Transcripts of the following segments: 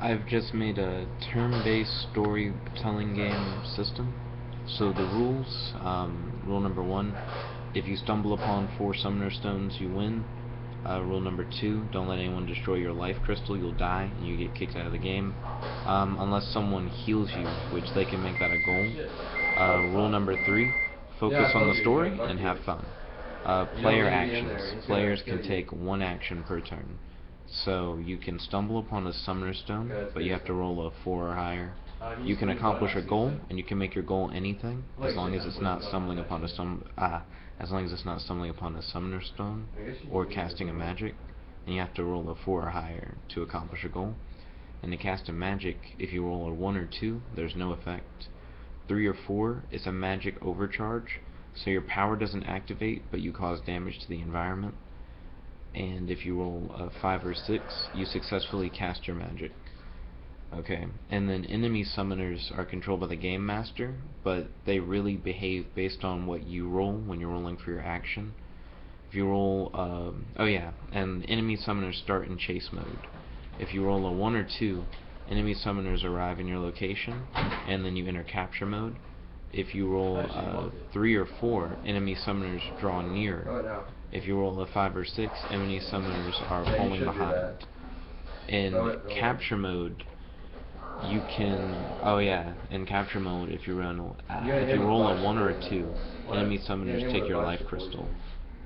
I've just made a turn-based storytelling game system. So the rules, rule number 1, if you stumble upon 4 summoner stones, you win. Rule number 2, don't let anyone destroy your life crystal, you'll die and you get kicked out of the game. Unless someone heals you, which they can make that a goal. Rule number 3, focus on the story and have fun. Player actions. Players can take 1 action per turn. So you can stumble upon a summoner stone, but you have to roll a 4 or higher. You can accomplish a goal, and you can make your goal anything, as long as it's not stumbling upon a summoner stone or casting a magic. And you have to roll a 4 or higher to accomplish a goal. And to cast a magic, if you roll a 1 or 2, there's no effect. 3 or 4 is a magic overcharge, so your power doesn't activate, but you cause damage to the environment. And if you roll a 5 or 6, you successfully cast your magic. Okay, and then enemy summoners are controlled by the game master, but they really behave based on what you roll when you're rolling for your action. If you roll, and enemy summoners start in chase mode. If you roll a 1 or 2, enemy summoners arrive in your location, and then you enter capture mode. If you roll 3 or 4, enemy summoners draw near. If you roll a 5 or 6, enemy summoners are falling behind. In capture mode, you can, in capture mode, if you roll a 1 or a 2, enemy summoners take your life crystal.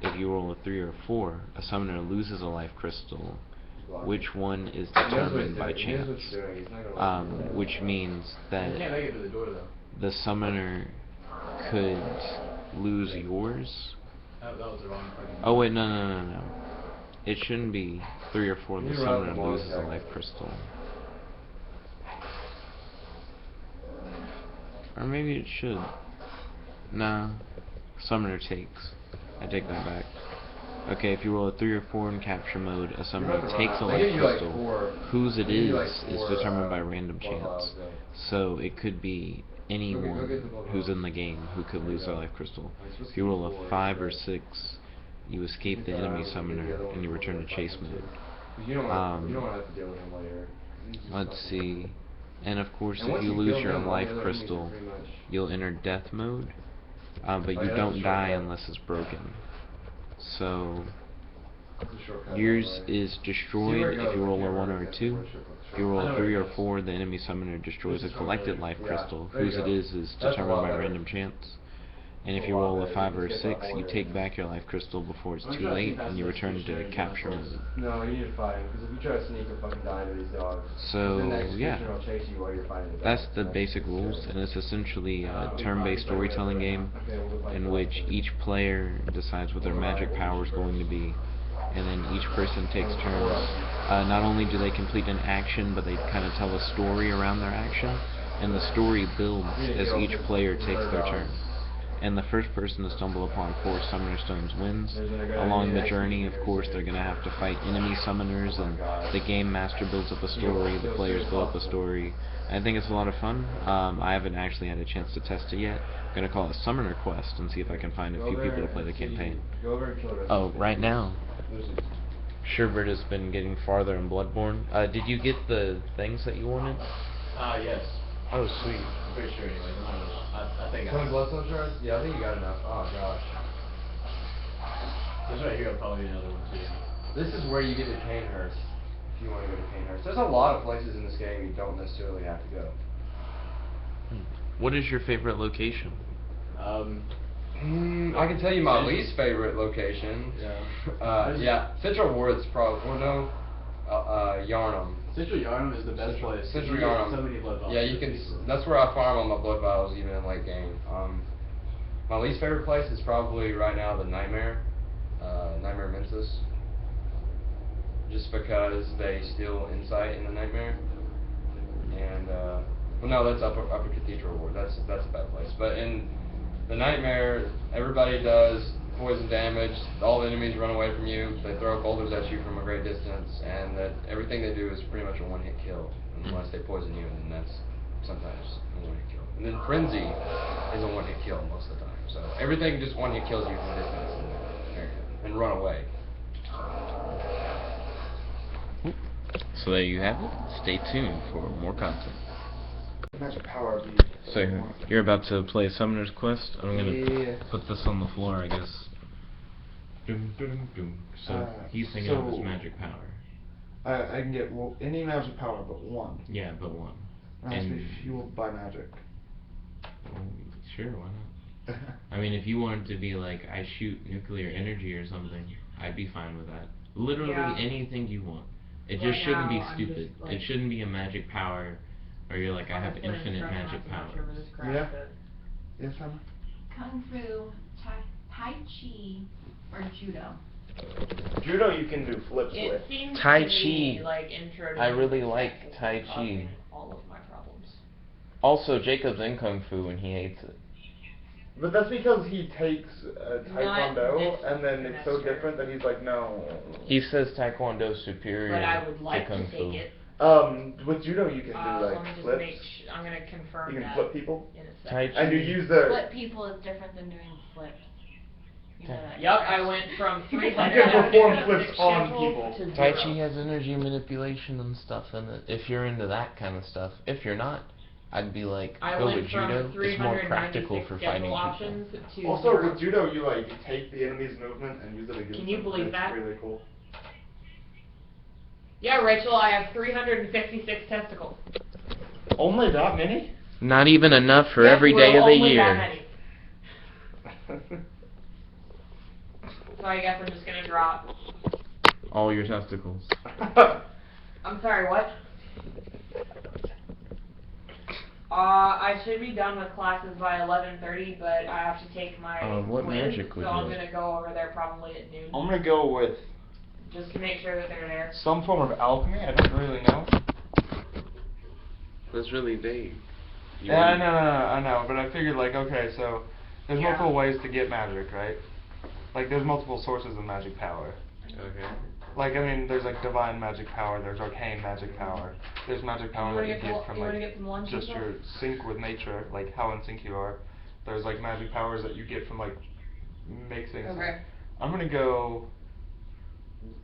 If you roll a 3 or 4, a summoner loses a life crystal. Which one is determined by chance, which means that the summoner could lose yours. Oh wait, no. It shouldn't be 3 or 4. The summoner loses a life crystal. Or maybe it should. Nah. Summoner takes. I take that back. Okay, if you roll a 3 or 4 in capture mode, a summoner takes a life crystal. Whose it is determined by random chance. So it could be anyone who's in the game who could lose their life crystal. If you roll a 5 or 6, you escape the enemy summoner and you return to chase mode. Let's see. And of course, if you lose your life crystal, you'll enter death mode, but you don't die unless it's broken. So yours is destroyed if you roll a 1 or a 2. If you roll a 3 or 4, the enemy summoner destroys a collected life crystal. Whose it is determined by random chance. And if you roll a 5 or a 6, you take back your life crystal before it's too late, and you return to capture mode. No, you need to fight him, because if you try to sneak a fucking die into these dogs, so yeah, will chase you while you're fighting the that's the basic rules, and it's essentially a turn-based storytelling game in which each player decides what their magic power is going to be, and then each person takes turns. Not only do they complete an action, but they kind of tell a story around their action, and the story builds as each player takes their turn. And the first person to stumble upon 4 summoner stones wins. Along the journey, of course, they're going to have to fight enemy summoners, and the game master builds up a story, the players build up a story. I think it's a lot of fun. I haven't actually had a chance to test it yet. I'm going to call it Summoner Quest and see if I can find a few people to play the campaign. Oh, right now, Sherbert has been getting farther in Bloodborne. Did you get the things that you wanted? Yes. Oh, sweet. I'm pretty sure anyway. I think 20 bloodstone shards? Yeah, I think you got enough. Oh gosh. This right here will probably be another one too. This is where you get to Canehurst, if you want to go to Canehurst. There's a lot of places in this game you don't necessarily have to go. What is your favorite location? I can tell you my least favorite location. Yeah. Central Ward's probably, well no, Yarnum. Central Yarnum is the best place. Central Yarnum. So many blood vials. Yeah, you can. That's where I farm all my blood vials, even in late game. My least favorite place is probably right now the Nightmare, Nightmare Mensis. Just because they steal insight in the Nightmare, and well, no, that's Upper Cathedral Ward. That's a bad place. But in the Nightmare, everybody does poison damage, all the enemies run away from you, they throw boulders at you from a great distance, and that everything they do is pretty much a one-hit kill, unless they poison you, and that's sometimes a one-hit kill. And then Frenzy is a one-hit kill most of the time, so everything just one-hit kills you from a distance and run away. So there you have it. Stay tuned for more content. Magic power be. So you're about to play Summoner's Quest. I'm gonna Yeah. put this on the floor, I guess. Dum, dum, dum. So he's thinking of his magic power. I can get any magic power but one. Yeah, but one. It has to be fueled by magic. Well, sure, why not? I mean, if you wanted to be like, I shoot nuclear energy or something, I'd be fine with that. Literally anything you want. It just shouldn't be stupid. It shouldn't be a magic power, or you're like, I have infinite magic power. Yeah. Yes, Emma? Kung Fu, Tai Chi, or Judo? Judo you can do flips It with. seems Tai to be, Chi. like, intro to I really music like is Tai causing Chi. all of my problems. Also, Jacob's in Kung Fu and he hates it. But that's because he takes Taekwondo this and then it's so semester. different that he's like, no. He says Taekwondo's superior But I would to like Kung to Fu. take it. With Judo you can do Let me like just flips. make I'm gonna confirm You can that flip people. in a Tai second. Chi. And you use the. Flip people is different than doing flips. You know that, Yup, correct? I went from You 300 can perform flips on people. to Tai 0. Chi has energy manipulation and stuff in it, if you're into that kind of stuff. If you're not, I'd be like, I go went with from Judo. It's more 396 practical for fighting schedule people. options to Also 0. with Judo you like take the enemy's movement and use it against Can you them. believe It's that? really cool. Yeah, Rachel, I have 356 testicles. Only that many? Not even enough for Yes, every we're day of the only that year. many. So I guess I'm just gonna drop. All your testicles. I'm sorry, what? I should be done with classes by 11:30, but I have to take my What twins, magic would so you I'm like? gonna go over there probably at noon, I'm gonna go with just to make sure that they're there. some form of alchemy, I don't really know. That's really vague. Yeah, I know, but I figured like, okay, so there's Yeah. multiple ways to get magic, right? Like there's multiple sources of magic power. Okay. Like, I mean, there's like divine magic power, there's arcane magic power, there's magic power You that wanna you get get some- from you wanna like get some lunch just and your sync with nature, like how in sync you are. There's like magic powers that you get from like mixing. Okay. I'm gonna go.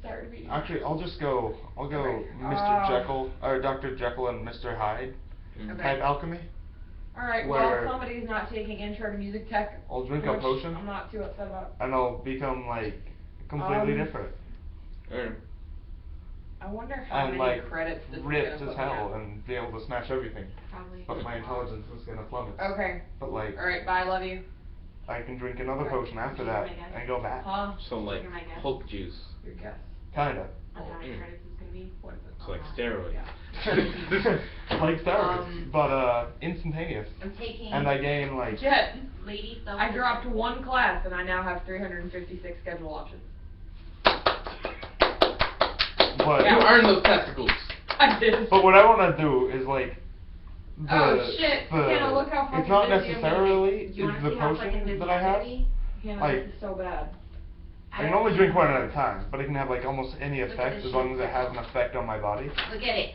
Sorry to be. Actually, I'll go Okay. Mr. Jekyll or Dr. Jekyll and Mr. Hyde Okay. type alchemy. Alright, where- well, somebody's not taking intro to music tech. I'll drink a which potion. I'm not too upset about. And I'll become like completely different. I wonder how And many like credits this ripped is gonna as put me hell at. and be able to smash everything. Probably. But my intelligence is gonna plummet. Okay. But like Alright, bye, love you. I can drink another Right. potion after Oh that my God. and go back. Huh? So like You're my guest. Hulk juice. Your guess. Kinda. On how many credits it's gonna be? What is it? It's like Uh-huh. steroids. Yeah. Like steroids, but instantaneous. I'm taking And I gain like Jet, lady self. I dropped one class and I now have 356 schedule options. but Yeah. You earned those testicles. I did. but what I wanna do is like Oh, shit. Hannah, look how it's fucking not busy I'm necessarily Do is you wanna the see how fucking potion busy that I I'm have. gonna be? Hannah, like- this is so bad. I can only drink one at a time, but it can have like almost any Look at effect this as long as shit. it has an effect on my body. Look at it.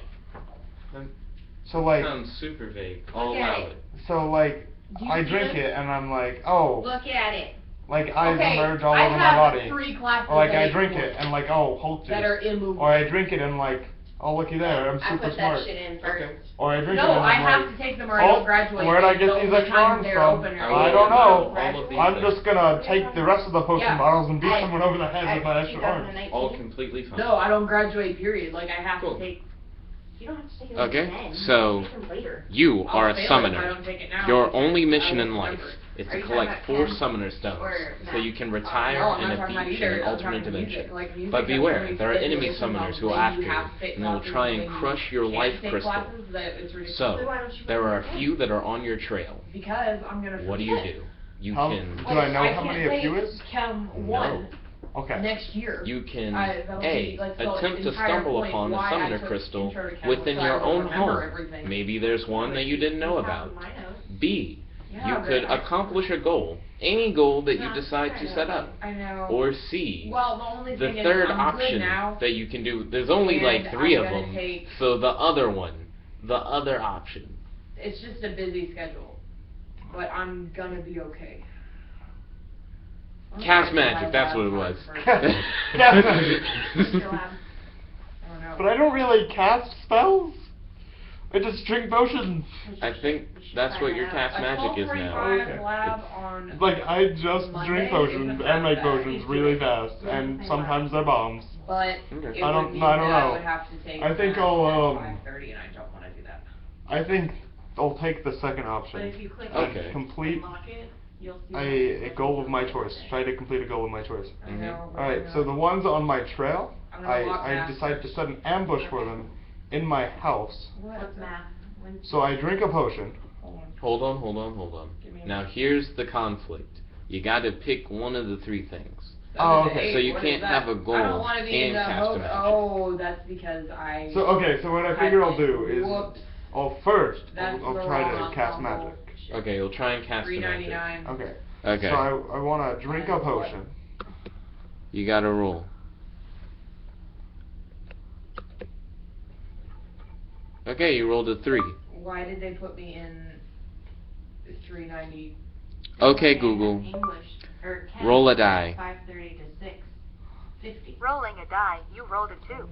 So like Sounds super vague. I'll Look at allow it. it. so like Do you I see drink this? it and I'm like, oh, Look at it. like eyes Okay, emerge all I over my have body. 3 classes Or like at I 8 drink in the it and like, oh, Hulk juice. that are immovable. Or I drink it and like, oh looky there, I'm I super put smart. that shit in first. Okay. Or I drink it No, and I I'm have like, to take them or I don't graduate. where'd I The get only these extra times arms they're from? open are I when don't I know. graduate. I'm just gonna take the rest of the Pokemon Yeah. bottles and beat I- someone over the head with my extra arms. 2019. All completely fine. No, I don't graduate, period. Like, I have Cool. to take... You don't have to take it Okay, then. so- Take them later. You I'll are a fail if I summoner. don't take it now Your because only I mission won't in life remember. is Are to you collect talking about 4 chem summoner stones or so math? you can No, retire I'm in not a talking about beach either. in an I'm alternate talking music. dimension. Like, music But has beware, really there are enemy situations summoners on who will when after you you, have to take and they will classes try and and when crush you your can't life take crystal. classes, that it's ridiculous. So, why don't you there write are a it down? few that are on your trail. Because I'm gonna What do you do? You How- can... Do I know how can't many a take few is? Chem No. 1 Okay. next year. You can that'll A. be, like, so Attempt to entire stumble point upon a why I summoner took crystal intro to Chem within was so I your would own remember home. everything. Maybe there's one that you didn't know You have about. my notes. B. Yeah, You but could I- accomplish a goal, any goal that you No, decide I to know. set up. I know. Or C. Well, the only The thing third is I'm option good now. that you can do, there's only and like 3 I'm of gonna them, take- so the other one, the other option. It's just a busy schedule, but I'm gonna be okay. I'm Cast gonna magic, my that's lab what it was. time first. Cast magic. Still have. I don't know. but I don't really cast spells. I just drink potions. I think that's what your cast magic is now. Okay. lab on Like, I just Monday drink potions isn't and make that bad. potions really fast, and sometimes they're bombs. But Okay. it I don't- would mean I don't that know. I would have to take I think math I'll, at 5:30, and I don't want to do that. I think I'll take the second option. But if you click Okay. and Complete lock it, you'll see a goal of my choice. Try to complete a goal of my choice. I know, but Alright, I'm so the not- ones on my trail, I'm gonna lock I math decide to first. set an ambush for them in my house. what's math. When So I drink a potion. Hold on. Hold on. Give me a Now minute. here's the conflict. You gotta pick one of the three things. Oh, Seven to okay. eight, So you what can't is that? have a goal I don't want to be in and the cast a mode. magic. Oh, that's because I. So okay, so what I figure I'll do is, Whoops. first That's I'll the try wrong to cast combo. magic. Okay, you'll try and cast a magic. $3.99. Okay. Okay. So I want to drink a potion. You gotta roll. Okay, you rolled a 3. Why did they put me in 390? Okay, Google. English or Ken Roll a said die. 5:30 to 6:50. Rolling a die, you rolled a 2.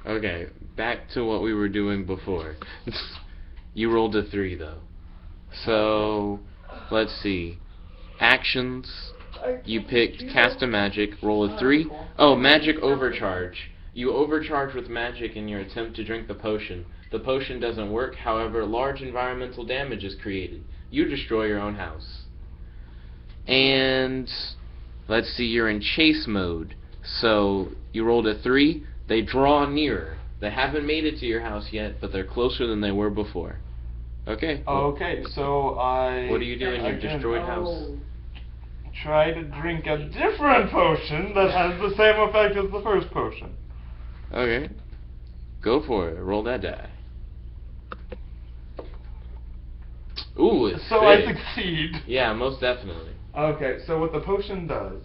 Okay, back to what we were doing before. You rolled a 3 though. So, let's see. Actions. You picked cast a magic, roll a 3. Oh, magic overcharge. You overcharge with magic in your attempt to drink the potion. The potion doesn't work, however, large environmental damage is created. You destroy your own house. And let's see, you're in chase mode. So you rolled a 3. They draw nearer. They haven't made it to your house yet, but they're closer than they were before. Okay. Okay, so What do you do in your I can destroyed house? try to drink a different potion that has the same effect as the first potion. Okay. Go for it. Roll that die. Ooh, it's So I big. succeed. Yeah, most definitely. Okay, so what the potion does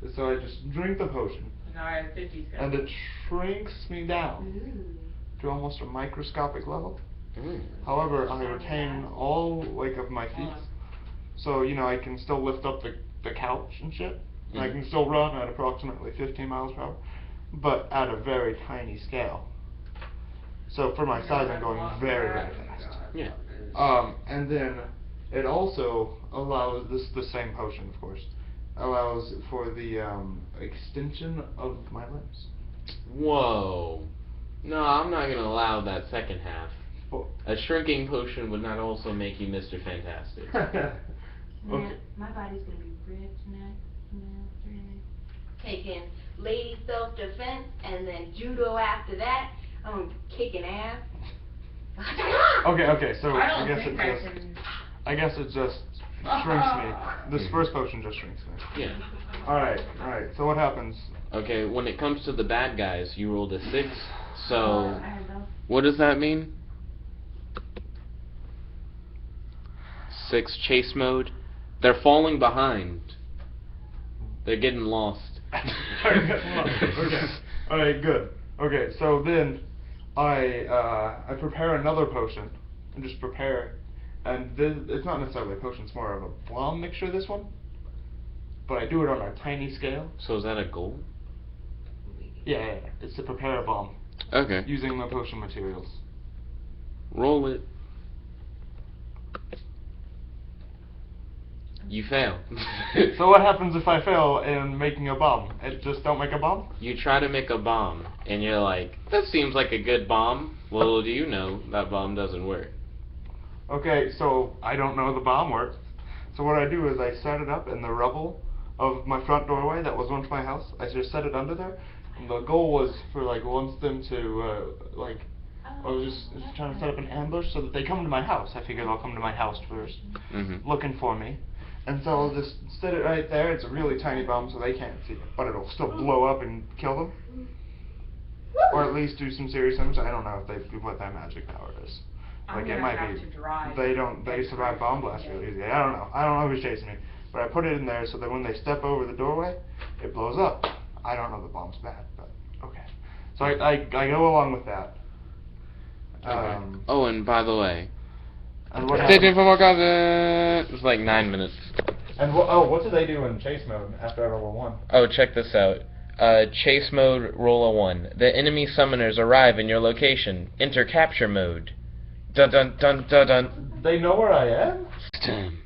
is, so I just drink the potion, Now I have 50 and it shrinks me down to almost a microscopic level. Mm. However, I retain all like of my feet, so I can still lift up the couch and shit. And I Mhm. can still run at approximately 15 miles per hour, but at a very tiny scale. So for my size, I'm going very, very fast. Yeah. And then it also allows the same potion, of course, allows for the extension of my limbs. Whoa. No, I'm not gonna allow that second half. Well, A shrinking potion would not also make you Mr. Fantastic. Okay. My body's gonna be ripped tonight. Taking lady self-defense and then judo after that. I'm kicking ass. Okay, so I I don't guess think it I just can. I guess it just shrinks me. This first potion just shrinks me. Yeah. Alright, so what happens? Okay, when it comes to the bad guys, you rolled a 6. I So, had those. what does that mean? 6 chase mode. They're falling behind. They're getting lost. Okay. Alright, good. Okay, so then I prepare another potion and just prepare it. And this, it's not necessarily a potion, it's more of a bomb mixture, this one. But I do it on a tiny scale. So is that a goal? Yeah. It's to prepare a bomb Okay. using the potion materials. Roll it. You fail. So what happens if I fail in making a bomb? It just don't make a bomb? You try to make a bomb, and you're like, that seems like a good bomb. Little do you know, that bomb doesn't work. Okay, so I don't know the bomb works. So what I do is I set it up in the rubble of my front doorway that was once my house. I just set it under there. And the goal was for once them to I was just trying to set up an ambush so that they come to my house. I figure they'll come to my house first, Mm-hmm. looking for me. And so I'll just set it right there. It's a really tiny bomb so they can't see it, but it'll still blow up and kill them. Or at least do some serious damage. I don't know what their magic power is. I'm It gonna might have be to drive. they survive bomb blast really easy. I don't know who's chasing me. But I put it in there so that when they step over the doorway, it blows up. I don't know the bomb's bad, but okay. So I go along with that. Oh, and by the way, And what stay tuned happens? for more content. It's like 9 minutes. And what do they do in chase mode after level 1? Oh, check this out. Chase mode, roll a 1. The enemy summoners arrive in your location. Enter capture mode. Dun dun dun dun dun. They know where I am? Time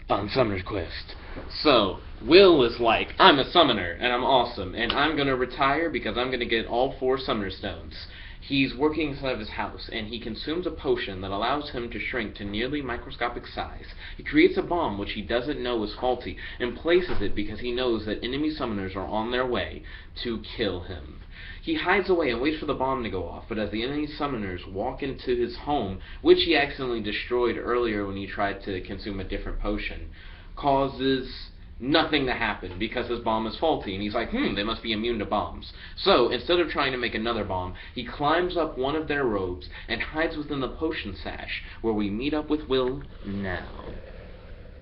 on Summoner's Quest. So, Will is like, I'm a summoner, and I'm awesome, and I'm gonna retire because I'm gonna get all 4 summoner stones. He's working inside of his house, and he consumes a potion that allows him to shrink to nearly microscopic size. He creates a bomb which he doesn't know is faulty, and places it because he knows that enemy summoners are on their way to kill him. He hides away and waits for the bomb to go off, but as the enemy summoners walk into his home, which he accidentally destroyed earlier when he tried to consume a different potion, causes nothing to happen because his bomb is faulty, and he's like, they must be immune to bombs. So, instead of trying to make another bomb, he climbs up one of their robes and hides within the potion sash, where we meet up with Will now.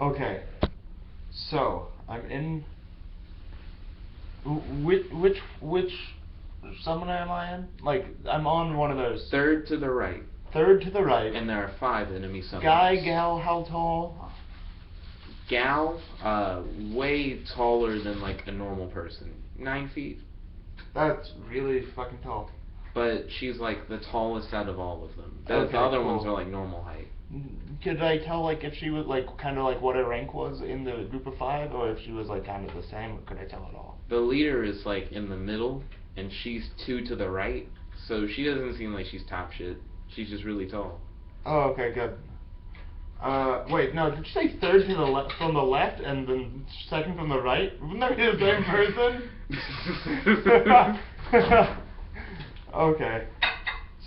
Okay. So, I'm in... Which summoner am I in? Like, I'm on one of those. Third to the right. Third to the right. And there are 5 enemy summoners. Guy, gal, how tall? Gal, way taller than like a normal person. 9 feet. That's really fucking tall. But she's like the tallest out of all of them. The Okay, other cool. ones are like normal height. Could I tell like if she was like kind of like what her rank was in the group of 5, or if she was like kind of the same? Or could I tell at all? The leader is like in the middle, and she's 2 to the right, so she doesn't seem like she's top shit. She's just really tall. Oh, okay, good. Wait, no, did you say third to the from the left and then second from the right? Wouldn't that be the same person? Okay.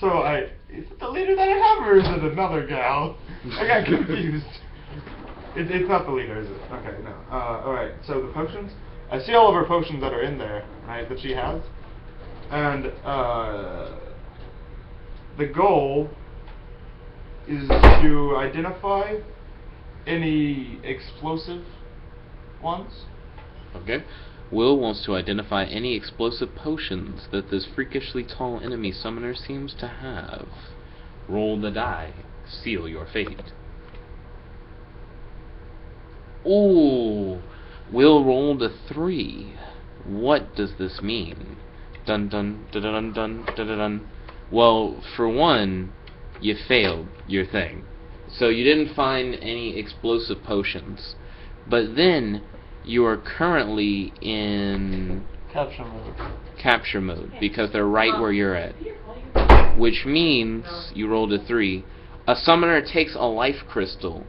So is it the leader that I have, or is it another gal? I got confused. It's not the leader, is it? Okay, no. Alright, so the potions. I see all of her potions that are in there, right, that she has. And, the goal is to identify any explosive ones. Okay. Will wants to identify any explosive potions that this freakishly tall enemy summoner seems to have. Roll the die. Seal your fate. Ooh! Will rolled a 3. What does this mean? Dun dun dun dun dun dun dun dun. Well, for one, you failed your thing. So you didn't find any explosive potions. But then, you are currently in capture mode because they're right where you're at. Which means, you rolled a 3, a summoner takes a life crystal.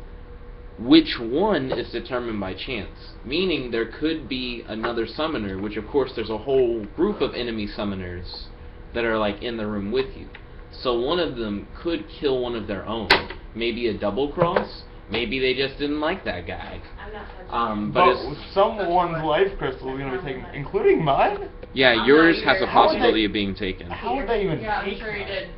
Which one is determined by chance? Meaning there could be another summoner, which of course there's a whole group of enemy summoners that are like in the room with you. So one of them could kill one of their own. Maybe a double cross. Maybe they just didn't like that guy. But someone's life crystal is going to be taken, including mine? Yeah, yours has a possibility of being taken. How would they even Yeah, I'm take sure he that? did.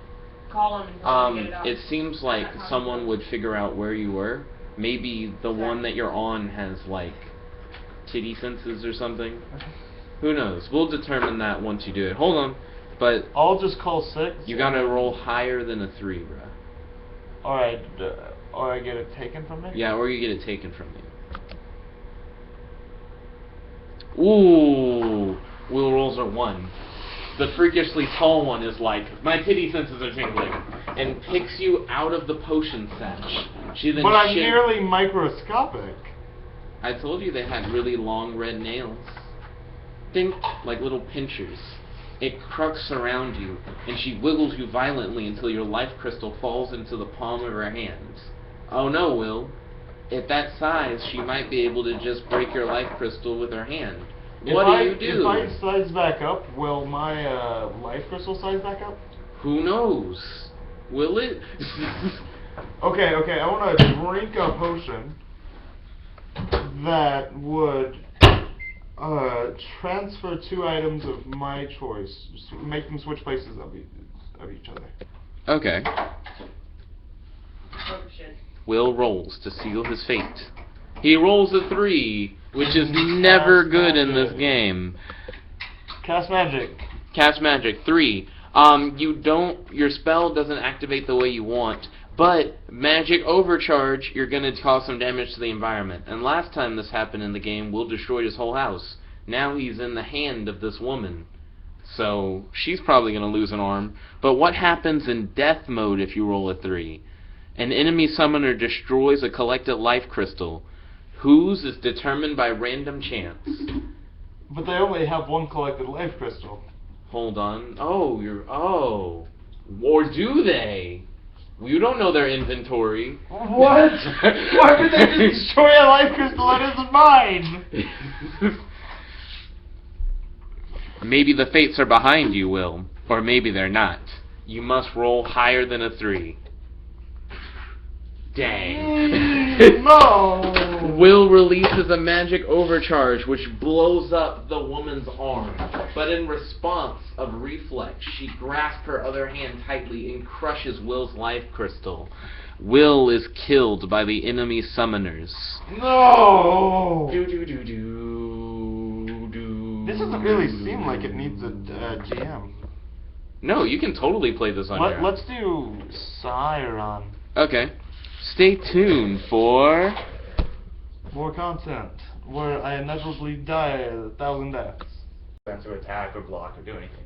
Call him and tell him to get it out. It seems like someone would figure out where you were. Maybe the one that you're on has like titty senses or something. Who knows? We'll determine that once you do it. Hold on. But I'll just call 6. you gotta roll higher than a 3, bruh. Alright, or I get it taken from me? Yeah, or you get it taken from you. Ooh! Will rolls are 1. The freakishly tall one is like, my titty senses are tingling, and picks you out of the potion sash. She then But I'm nearly microscopic. I told you they had really long red nails. Think like little pinchers. It crucks around you, and she wiggles you violently until your life crystal falls into the palm of her hands. Oh no, Will. At that size, she might be able to just break your life crystal with her hand. What do you do? If I size back up, will my life crystal size back up? Who knows? Will it? Okay, I want to drink a potion that would transfer 2 items of my choice, make them switch places of each other. Okay. Oh, shit. Will rolls to seal his fate. He rolls a 3, which is never good in this game. Cast magic. Cast magic 3. Your spell doesn't activate the way you want, but magic overcharge, you're gonna cause some damage to the environment. And last time this happened in the game, Will destroyed his whole house. Now he's in the hand of this woman. So she's probably going to lose an arm. But what happens in death mode if you roll a 3? An enemy summoner destroys a collected life crystal. Whose is determined by random chance. But they only have one collected life crystal. Hold on. Oh. Or do they? You don't know their inventory. What? Why would they just destroy a life crystal that isn't mine? Maybe the fates are behind you, Will. Or maybe they're not. You must roll higher than a 3. Dang. No! Will releases a magic overcharge which blows up the woman's arm. But in response of reflex, she grasps her other hand tightly and crushes Will's life crystal. Will is killed by the enemy summoners. No! Do. This doesn't really seem like it needs a GM. No, you can totally play this on your own. Let's do Siron. Okay. Stay tuned for more content where I inevitably die 1,000 deaths. To attack or block or do anything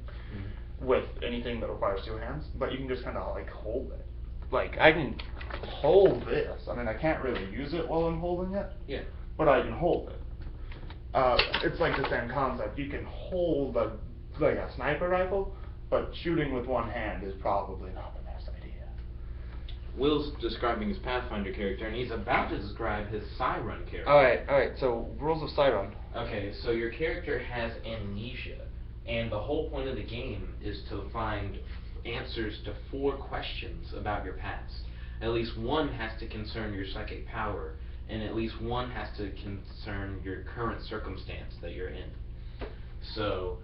with anything that requires 2 hands, but you can just kind of like hold it. Like I can hold this. I mean, I can't really use it while I'm holding it. Yeah. But I can hold it. It's like the same concept. You can hold like a sniper rifle, but shooting with one hand is probably not the best idea. Will's describing his Pathfinder character, and he's about to describe his Siren character. Alright, so rules of Siron. Okay, so your character has amnesia, and the whole point of the game is to find answers to 4 questions about your past. At least one has to concern your psychic power, and at least one has to concern your current circumstance that you're in. So,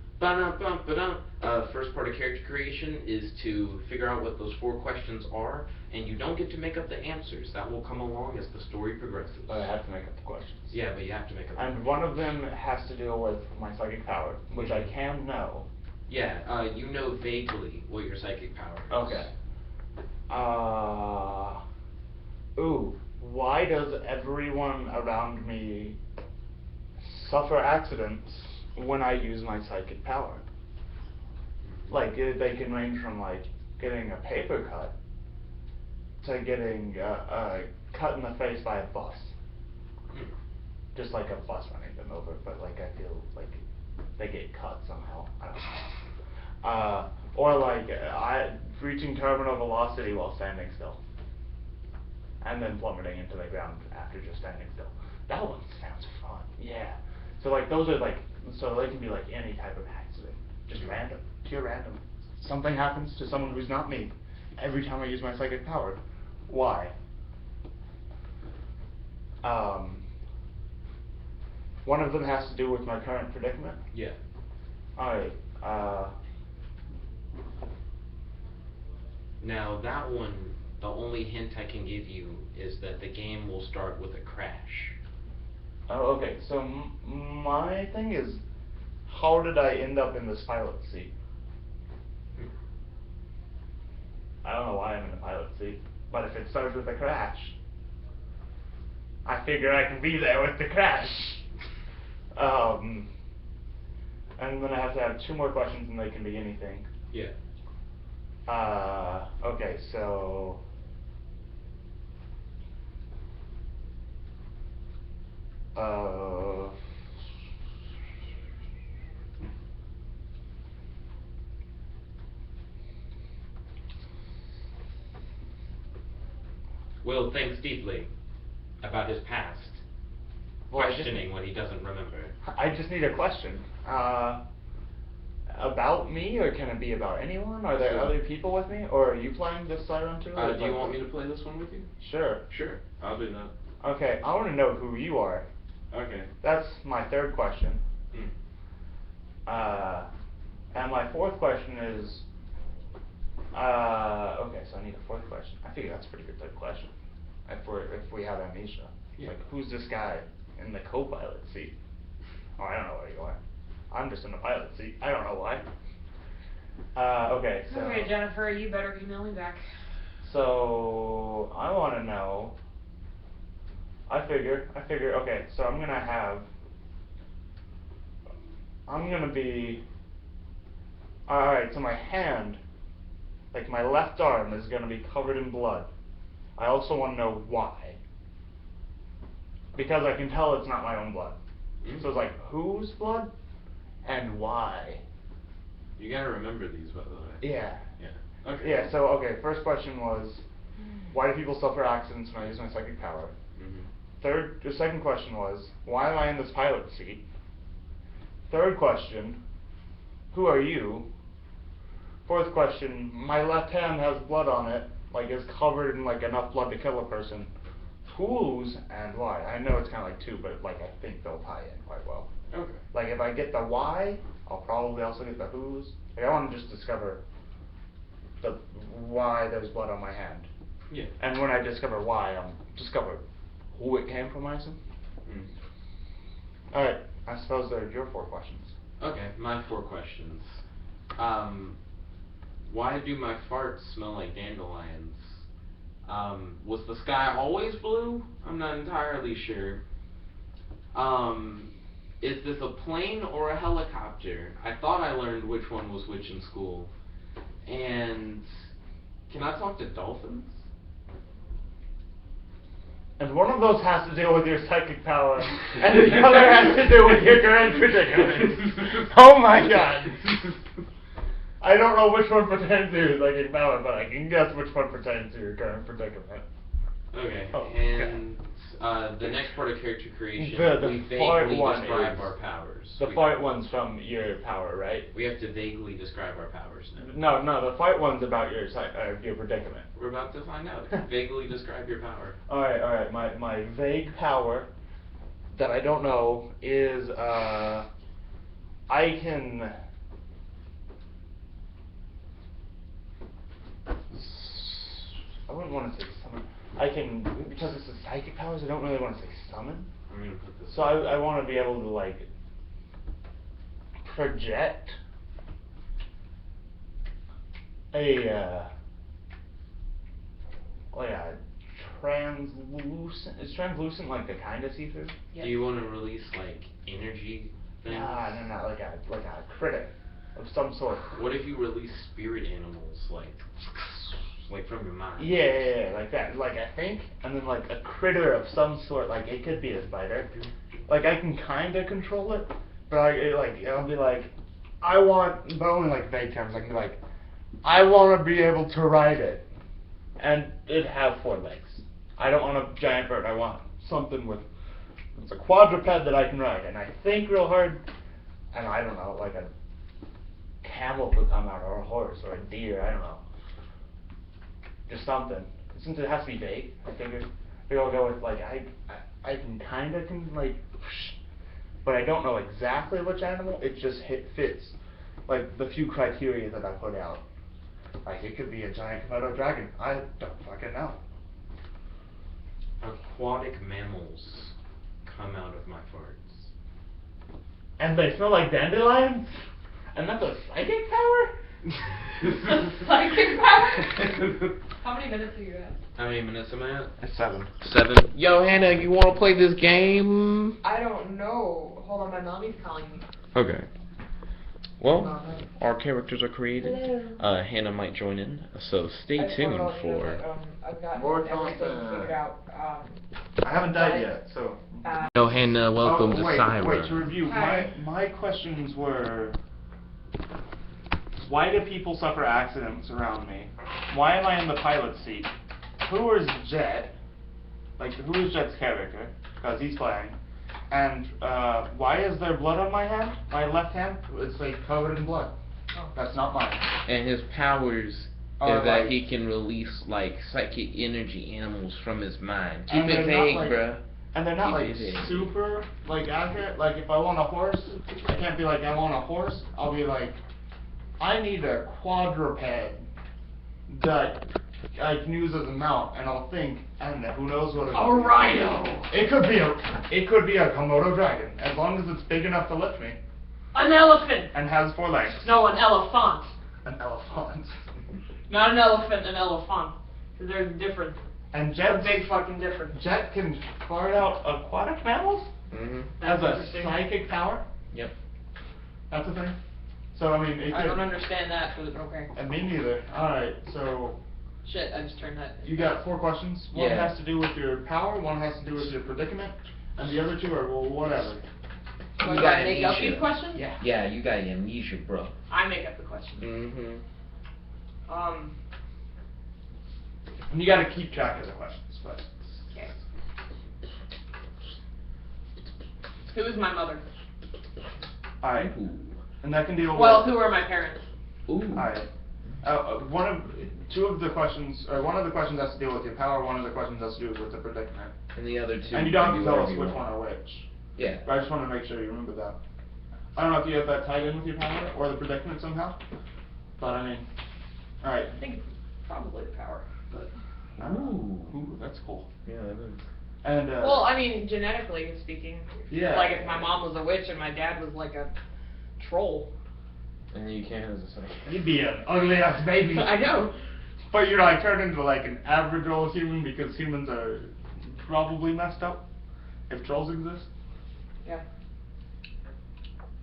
first part of character creation is to figure out what those 4 questions are, and you don't get to make up the answers. That will come along as the story progresses. But I have to make up the questions. Yeah, but you have to make up the And one of them has to deal with my psychic power, which I can know. Yeah, you know vaguely what your psychic power is. Okay. Why does everyone around me suffer accidents when I use my psychic power? Like, they can range from, like, getting a paper cut to getting cut in the face by a bus. Just like a bus running them over, but, like, I feel like they get cut somehow. I don't know. Or, like, reaching terminal velocity while standing still. And then plummeting into the ground after just standing still. That one sounds fun. Yeah. So like those are like, so they can be like any type of accident. Just random. Pure random. Something happens to someone who's not me every time I use my psychic power. Why? One of them has to do with my current predicament. Yeah. Alright. Now that one, the only hint I can give you is that the game will start with a crash. Oh, okay. So my thing is, how did I end up in this pilot seat? I don't know why I'm in the pilot seat, but if it starts with a crash, I figure I can be there with the crash. And then I have to have 2 more questions, and they can be anything. Yeah. Okay, so Will thinks deeply about his past, questioning what he doesn't remember. I just need a question. About me, or can it be about anyone? Are there other people with me, or are you playing this Siren too? Do you want me to play this one with you? Sure. Sure, I'll do that. Okay, I want to know who you are. Okay. That's my 3rd question. And my 4th question is, okay, so I need a 4th question. I figure that's a pretty good 3rd question. If we have amnesia. Yeah. Like, who's this guy in the co-pilot seat? Oh, I don't know where you are. I'm just in the pilot seat. I don't know why. Okay, so... Okay, Jennifer, you better email me back. So, I want to know... I figure, okay, so I'm going to have... I'm gonna be... Alright, so my hand, like my left arm, is gonna be covered in blood. I also want to know why. Because I can tell it's not my own blood. So it's like, whose blood? And why? You gotta remember these, by the way. Yeah. Yeah. Okay. Yeah, so, okay, first question was, why do people suffer accidents when I use my psychic power? The second question was, why am I in this pilot seat? Third question, who are you? Fourth question, my left hand has blood on it, like it's covered in like enough blood to kill a person. Whose and why? I know it's kind of like two, but like I think they'll tie in quite well. Okay. Like if I get the why, I'll probably also get the whose. Like I want to just discover the why there's blood on my hand. Yeah. And when I discover why, I'll discover who it came from, I assume. Alright, I suppose they're your 4 questions. Okay, my 4 questions. Why do my farts smell like dandelions? Was the sky always blue? I'm not entirely sure. Is this a plane or a helicopter? I thought I learned which one was which in school. And can I talk to dolphins? And one of those has to deal with your psychic power, and the other has to do with your current predicament. Oh my god! I don't know which one pertains to your psychic power, but I can guess which one pertains to your current predicament. Okay, Oh, and the next part of character creation, The we fart vaguely one describe is- our powers. The We- fight one's from your power, right? We have to vaguely describe our powers now. No, the fight one's about your predicament. We're about to find out. Vaguely describe your power. Alright, my vague power that I don't know is, I can... I wouldn't want to say summon. I can, because it's the psychic powers, I don't really want to say summon. I'm gonna put this. So I want to be able to, like, project like a translucent, is translucent like the kind of see-through? Do you want to release like energy things? No, like a critic of some sort. What if you release spirit animals, like from your mind? Yeah, like that. Like I think, and then like a critter of some sort. Like it could be a spider. Like I can kind of control it, but I'll be like, I want, but only like vague terms. I can be like, I want to be able to ride it, and it have 4 legs. I don't want a giant bird. I want something with, it's a quadruped that I can ride, and I think real hard, and I don't know, like a camel could come out, or a horse, or a deer. I don't know. Just something. Since it has to be vague, I figured I'll go with like I can kind of like, but I don't know exactly which animal. It just fits like the few criteria that I put out. Like it could be a giant Komodo dragon. I don't fucking know. Aquatic mammals come out of my farts. And they smell like dandelions? And that's a psychic power? Psychic power? How many minutes do you have? How many minutes am I at? It's 7. 7. Yo, Hannah, you want to play this game? I don't know. Hold on, my mommy's calling me. Okay. Well, our characters are created. Hello. Hannah might join in, so stay tuned for. I've got More everything content. figured out. I haven't died yet, so. Yo, Hannah, welcome to wait, Cyber. Wait, to review, Hi. my questions were, why do people suffer accidents around me? Why am I in the pilot seat? Who is Jet? Like, who is Jet's character? Because he's playing. And why is there blood on my hand? My left hand? It's like covered in blood. Oh. That's not mine. And his powers Are is that like- he can release like psychic energy animals from his mind. Keep And it they're not, vague, like- bruh. And they're not Keep like it vague. super like accurate. Like if I want a horse, I can't be like I want a horse. I'll be like, I need a quadruped that I can use as a mount, and I'll think, and who knows what it is. A rhino! It could be a Komodo dragon, as long as it's big enough to lift me An elephant! and has 4 legs. No, an elephant. An elephant. Not an elephant, an elephant. Because there's a difference. And A Jet big fucking difference. Jet can fart out aquatic mammals Mm-hmm. as That's a interesting. psychic power. Yep. That's the thing. So I mean, it I don't could- understand that, but okay. And me neither. All right, so Shit, I just turned that. you got 4 questions. One Yeah. has to do with your power, one has to do with your predicament, and the other 2 are well, whatever. So You do got I make up amnesia. these questions? Yeah, you got amnesia, bro. I make up the questions. Mm-hmm. And you got to keep track of the questions, but. Okay. Who is my mother? All right. And that can deal with. Well, who are my parents? Ooh. Alright. One of the questions has to deal with your power, one of the questions has to do with the predicament. And the other 2. And you don't have can to do tell us whatever you which want. one are which. Yeah. But I just want to make sure you remember that. I don't know if you have that tied in with your power or the predicament somehow. But I mean, alright. I think it's probably the power, but. Ooh, that's cool. Yeah, that is. And Well, I mean, genetically speaking. Yeah. Like if my mom was a witch and my dad was like a troll. And you can as a second. you'd be an ugly ass baby. I know. But you're like turned into like an average old human because humans are probably messed up if trolls exist. Yeah.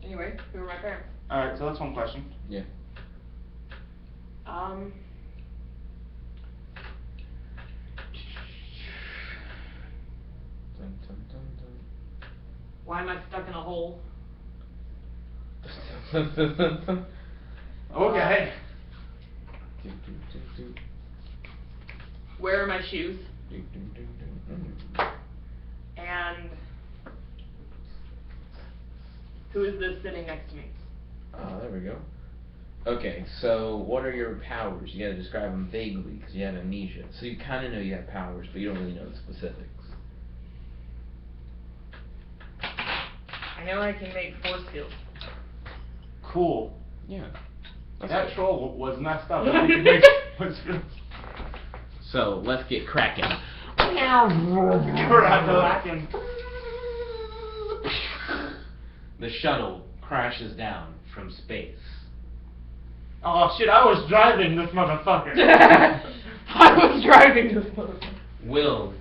Anyway, who are my parents? Alright, so that's one question. Yeah. Dun, dun, dun, Why am I stuck in a hole? dun. Okay. Do, do, do, do. Where are my shoes? Do, do, do, do. And who is this sitting next to me? Oh, there we go. Okay, so what are your powers? You gotta describe them vaguely because you have amnesia. So you kind of know you have powers, but you don't really know the specifics. I know I can make force fields. Cool. Yeah. That troll was messed up. If you could make force fields. So let's get cracking. Cracking. The shuttle crashes down from space. Oh shit, I was driving this motherfucker. I was driving this motherfucker. Will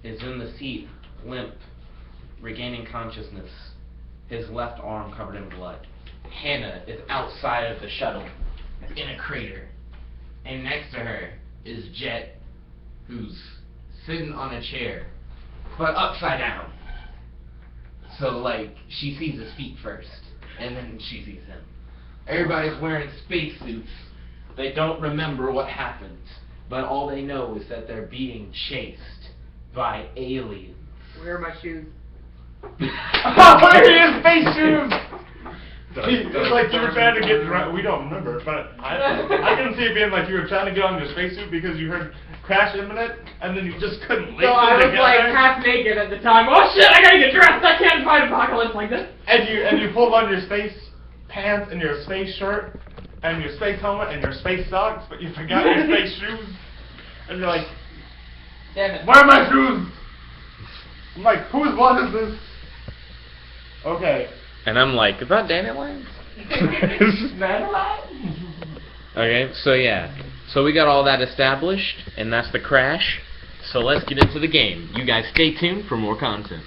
is in the seat, limp, regaining consciousness, his left arm covered in blood. Hannah is outside of the shuttle, in a crater. And next to her is Jet, who's sitting on a chair, but upside down. So, like, she sees his feet first, and then she sees him. Everybody's wearing spacesuits. They don't remember what happened, but all they know is that they're being chased by aliens. Where are my shoes? Where are his space shoes? It's like you were trying to get drunk. We don't remember, but I can see it being like you were trying to get on your spacesuit because you heard crash imminent, and then you just couldn't link So I them was together. like half naked at the time. Oh shit, I gotta get dressed. I can't fight apocalypse like this. And you pulled on your space pants and your space shirt and your space helmet and your space socks, but you forgot your space shoes. And you're like, Damn it. where are my shoes? I'm like, whose blood is this? Okay. And I'm like, is that Dandelion? Okay, so yeah. So we got all that established, and that's the crash. So let's get into the game. You guys stay tuned for more content.